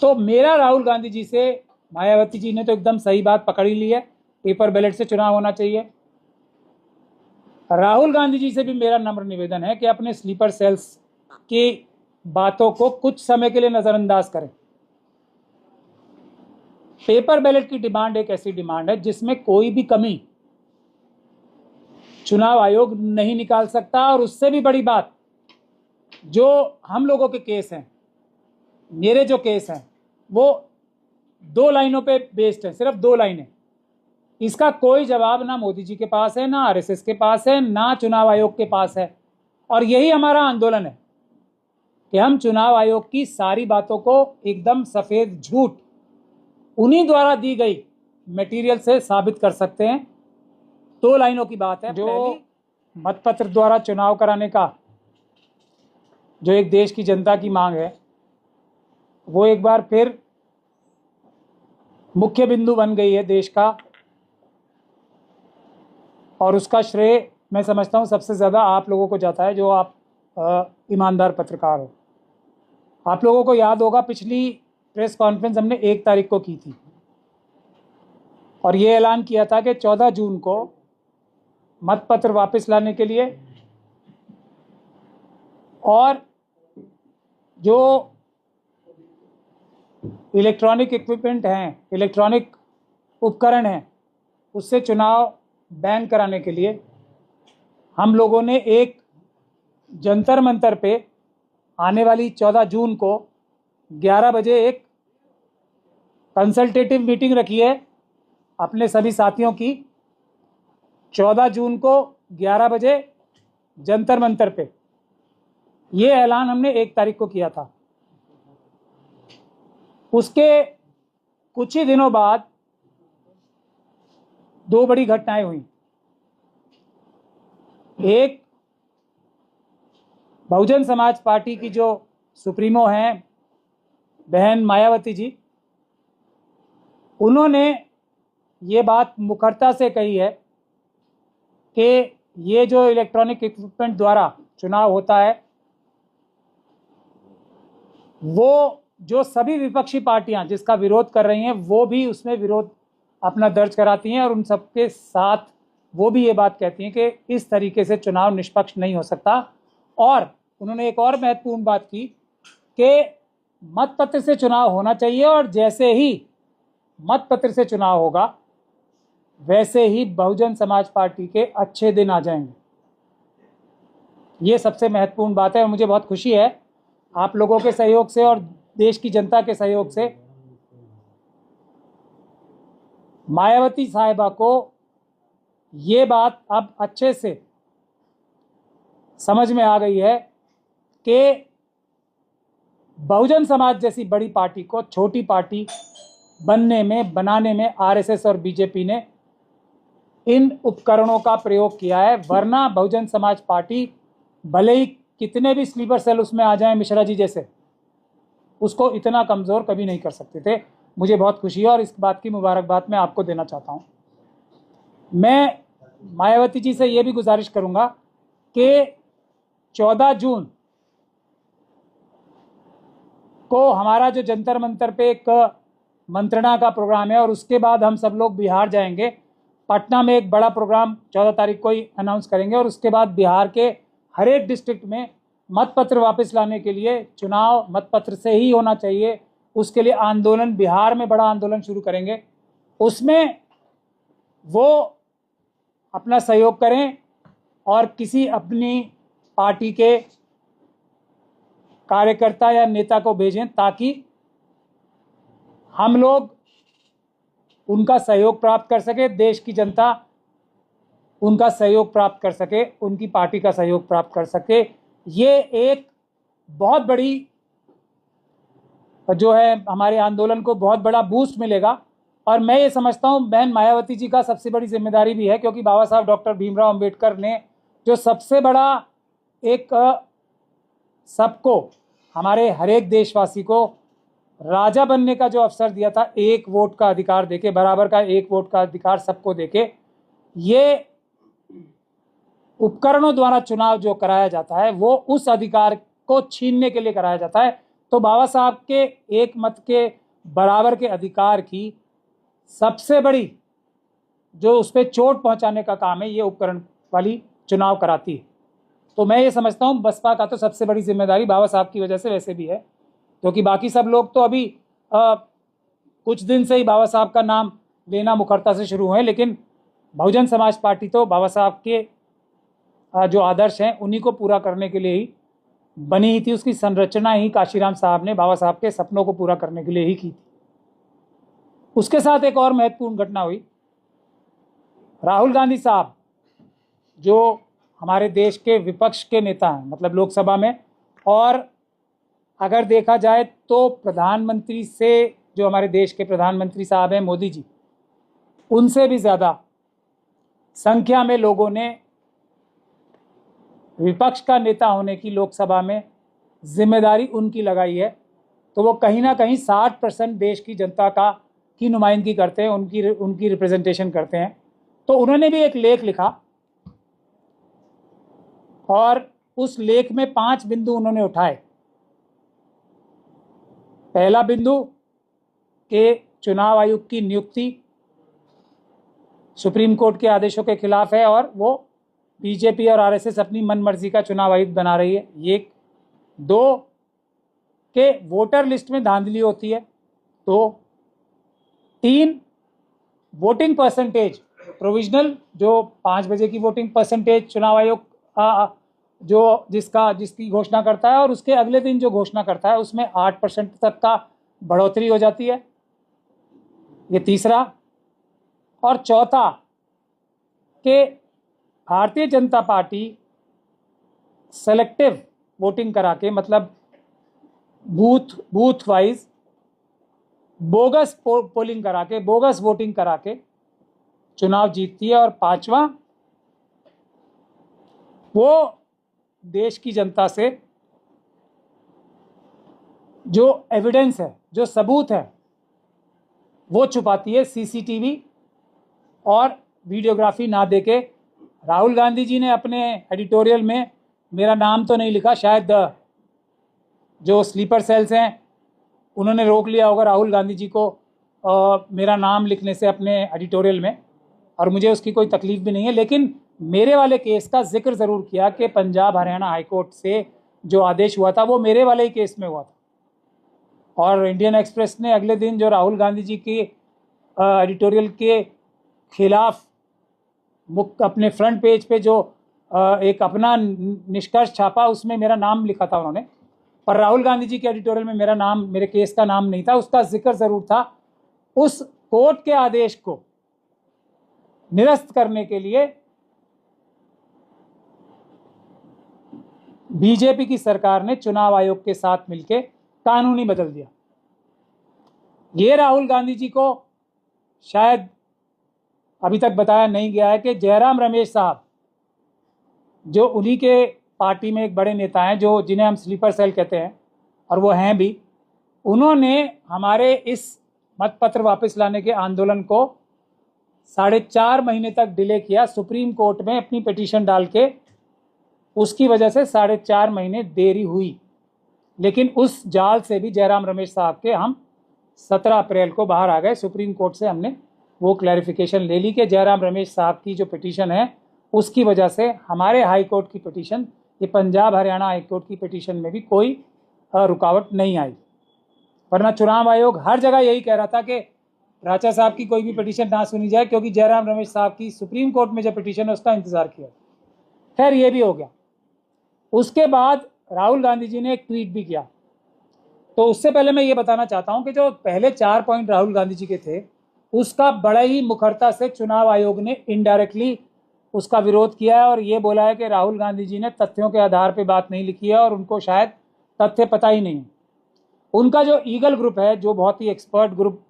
तो मेरा राहुल गांधी जी से, मायावती जी ने तो एकदम सही बात पकड़ ही ली है, पेपर बैलेट से चुनाव होना चाहिए। राहुल गांधी जी से भी मेरा नम्र निवेदन है कि अपने स्लीपर सेल्स की बातों को कुछ समय के लिए नजरअंदाज करें। पेपर बैलेट की डिमांड एक ऐसी डिमांड है जिसमें कोई भी कमी चुनाव आयोग नहीं निकाल सकता। और उससे भी बड़ी बात, जो हम लोगों के केस हैं, मेरे जो केस हैं, वो 2 लाइनों पे बेस्ड है, सिर्फ 2 लाइनें। इसका कोई जवाब ना मोदी जी के पास है, ना आरएसएस के पास है, ना चुनाव आयोग के पास है। और यही हमारा आंदोलन है कि हम चुनाव आयोग की सारी बातों को एकदम सफेद झूठ उन्हीं द्वारा दी गई मटेरियल से साबित कर सकते हैं। 2 लाइनों की बात है। जो मतपत्र द्वारा चुनाव कराने का जो एक देश की जनता की मांग है, वो एक बार फिर मुख्य बिंदु बन गई है देश का। और उसका श्रेय मैं समझता हूँ सबसे ज़्यादा आप लोगों को जाता है, जो आप ईमानदार पत्रकार हो। आप लोगों को याद होगा, पिछली प्रेस कॉन्फ्रेंस हमने 1 तारीख को की थी और ये ऐलान किया था कि 14 जून को मतपत्र वापस लाने के लिए और जो इलेक्ट्रॉनिक इक्विपमेंट हैं, इलेक्ट्रॉनिक उपकरण हैं, उससे चुनाव बैन कराने के लिए हम लोगों ने एक जंतर मंतर पे आने वाली 14 जून को 11 बजे एक कंसल्टेटिव मीटिंग रखी है अपने सभी साथियों की। 14 जून को 11 बजे जंतर मंतर पे ये ऐलान हमने 1 तारीख को किया था। उसके कुछ ही दिनों बाद 2 बड़ी घटनाएं हुई। एक, बहुजन समाज पार्टी की जो सुप्रीमो हैं बहन मायावती जी, उन्होंने ये बात मुखरता से कही है कि ये जो इलेक्ट्रॉनिक इक्विपमेंट द्वारा चुनाव होता है, वो जो सभी विपक्षी पार्टियां जिसका विरोध कर रही हैं, वो भी उसमें विरोध अपना दर्ज कराती हैं और उन सबके साथ वो भी ये बात कहती हैं कि इस तरीके से चुनाव निष्पक्ष नहीं हो सकता। और उन्होंने एक और महत्वपूर्ण बात की कि मतपत्र से चुनाव होना चाहिए और जैसे ही मतपत्र से चुनाव होगा वैसे ही बहुजन समाज पार्टी के अच्छे दिन आ जाएंगे। ये सबसे महत्वपूर्ण बात है और मुझे बहुत खुशी है आप लोगों के सहयोग से और देश की जनता के सहयोग से मायावती साहिबा को ये बात अब अच्छे से समझ में आ गई है कि बहुजन समाज जैसी बड़ी पार्टी को छोटी पार्टी बनाने में आरएसएस और बीजेपी ने इन उपकरणों का प्रयोग किया है। वरना बहुजन समाज पार्टी भले ही कितने भी स्लीपर सेल उसमें आ जाएं, मिश्रा जी जैसे, उसको इतना कमज़ोर कभी नहीं कर सकते थे। मुझे बहुत खुशी है और इस बात की मुबारकबाद मैं आपको देना चाहता हूँ। मैं मायावती जी से ये भी गुजारिश करूँगा कि 14 जून को हमारा जो जंतर मंतर पे एक मंत्रणा का प्रोग्राम है और उसके बाद हम सब लोग बिहार जाएंगे। पटना में एक बड़ा प्रोग्राम 14 तारीख को ही अनाउंस करेंगे और उसके बाद बिहार के हर एक डिस्ट्रिक्ट में मतपत्र वापस लाने के लिए चुनाव मतपत्र से ही होना चाहिए, उसके लिए आंदोलन, बिहार में बड़ा आंदोलन शुरू करेंगे। उसमें वो अपना सहयोग करें और किसी अपनी पार्टी के कार्यकर्ता या नेता को भेजें ताकि हम लोग उनका सहयोग प्राप्त कर सके, देश की जनता उनका सहयोग प्राप्त कर सके, उनकी पार्टी का सहयोग प्राप्त कर सके। ये एक बहुत बड़ी जो है हमारे आंदोलन को बहुत बड़ा बूस्ट मिलेगा। और मैं ये समझता हूँ बहन मायावती जी का सबसे बड़ी जिम्मेदारी भी है, क्योंकि बाबा साहब डॉक्टर भीमराव अंबेडकर ने जो सबसे बड़ा एक सबको, हमारे हर एक देशवासी को राजा बनने का जो अवसर दिया था, 1 वोट का अधिकार देके, बराबर का 1 वोट का अधिकार सबको देके, ये उपकरणों द्वारा चुनाव जो कराया जाता है वो उस अधिकार को छीनने के लिए कराया जाता है। तो बाबा साहब के एक मत के बराबर के अधिकार की सबसे बड़ी जो उस पर चोट पहुंचाने का काम है, ये उपकरण वाली चुनाव कराती है। तो मैं ये समझता हूँ बसपा का तो सबसे बड़ी जिम्मेदारी बाबा साहब की वजह से वैसे भी है, क्योंकि बाकी सब लोग तो अभी कुछ दिन से ही बाबा साहब का नाम लेना मुखरता से शुरू हुए, लेकिन बहुजन समाज पार्टी तो बाबा साहब के जो आदर्श हैं उन्हीं को पूरा करने के लिए ही बनी ही थी। उसकी संरचना ही काशीराम साहब ने बाबा साहब के सपनों को पूरा करने के लिए ही की थी। उसके साथ एक और महत्वपूर्ण घटना हुई। राहुल गांधी साहब जो हमारे देश के विपक्ष के नेता हैं, मतलब लोकसभा में, और अगर देखा जाए तो प्रधानमंत्री से, जो हमारे देश के प्रधानमंत्री साहब हैं मोदी जी, उनसे भी ज़्यादा संख्या में लोगों ने विपक्ष का नेता होने की लोकसभा में जिम्मेदारी उनकी लगाई है। तो वो कहीं ना कहीं 60% देश की जनता की नुमाइंदगी करते हैं, उनकी रिप्रेजेंटेशन करते हैं। तो उन्होंने भी एक लेख लिखा और उस लेख में 5 बिंदु उन्होंने उठाए। पहला बिंदु कि चुनाव आयोग की नियुक्ति सुप्रीम कोर्ट के आदेशों के खिलाफ है और वो बीजेपी और आरएसएस अपनी मनमर्जी का चुनाव आयुक्त बना रही है। ये 2 के वोटर लिस्ट में धांधली होती है। तो 3 वोटिंग परसेंटेज प्रोविजनल, जो 5 बजे की वोटिंग परसेंटेज चुनाव आयोग जिसकी घोषणा करता है और उसके अगले दिन जो घोषणा करता है उसमें 8% तक का बढ़ोतरी हो जाती है। ये तीसरा। और चौथा कि Bharatiya Janata party selective voting करा के, मतलब बूथ वाइज बोगस पोलिंग करा के, बोगस वोटिंग करा के चुनाव जीतती है। और 5वां, वो देश की जनता से जो एविडेंस है, जो सबूत है, वो छुपाती है। सीसीटीवी और वीडियोग्राफी ना देके राहुल गांधी जी ने अपने एडिटोरियल में मेरा नाम तो नहीं लिखा, शायद जो स्लीपर सेल्स हैं उन्होंने रोक लिया होगा राहुल गांधी जी को मेरा नाम लिखने से अपने एडिटोरियल में, और मुझे उसकी कोई तकलीफ भी नहीं है। लेकिन मेरे वाले केस का जिक्र ज़रूर किया कि पंजाब हरियाणा हाई कोर्ट से जो आदेश हुआ था वो मेरे वाले ही केस में हुआ था। और इंडियन एक्सप्रेस ने अगले दिन जो राहुल गांधी जी की एडिटोरियल के खिलाफ अपने फ्रंट पेज पे जो एक अपना निष्कर्ष छापा, उसमें मेरा नाम लिखा था उन्होंने, पर राहुल गांधी जी के एडिटोरियल में मेरा नाम, मेरे केस का नाम नहीं था। उसका जिक्र ज़रूर था। उस कोर्ट के आदेश को निरस्त करने के लिए बीजेपी की सरकार ने चुनाव आयोग के साथ मिलकर कानूनी बदल दिया। ये राहुल गांधी जी को शायद अभी तक बताया नहीं गया है कि जयराम रमेश साहब, जो उन्हीं के पार्टी में एक बड़े नेता हैं, जो जिन्हें हम स्लीपर सेल कहते हैं और वो हैं भी, उन्होंने हमारे इस मतपत्र वापस लाने के आंदोलन को 4.5 महीने तक डिले किया सुप्रीम कोर्ट में अपनी पिटीशन डाल के। उसकी वजह से 4.5 महीने देरी हुई। लेकिन उस जाल से भी जयराम रमेश साहब के हम 17 अप्रैल को बाहर आ गए। सुप्रीम कोर्ट से हमने वो क्लैरिफिकेशन ले ली कि जयराम रमेश साहब की जो पिटीशन है उसकी वजह से हमारे हाई कोर्ट की पिटीशन, ये पंजाब हरियाणा हाई कोर्ट की पिटीशन में भी कोई रुकावट नहीं आई। वरना चुनाव आयोग हर जगह यही कह रहा था कि राचा साहब की कोई भी पिटीशन ना सुनी जाए, क्योंकि जयराम रमेश साहब की सुप्रीम कोर्ट में जो पिटीशन है उसका इंतजार किया। खैर, ये भी हो गया। उसके बाद राहुल गांधी जी ने एक ट्वीट भी किया। तो उससे पहले मैं ये बताना चाहता हूं कि जो पहले 4 पॉइंट राहुल गांधी जी के थे, उसका बड़ा ही मुखरता से चुनाव आयोग ने इनडायरेक्टली उसका विरोध किया है और ये बोला है कि राहुल गांधी जी ने तथ्यों के आधार पर बात नहीं लिखी है और उनको शायद तथ्य पता ही नहीं। उनका जो ईगल ग्रुप है, जो बहुत ही एक्सपर्ट ग्रुप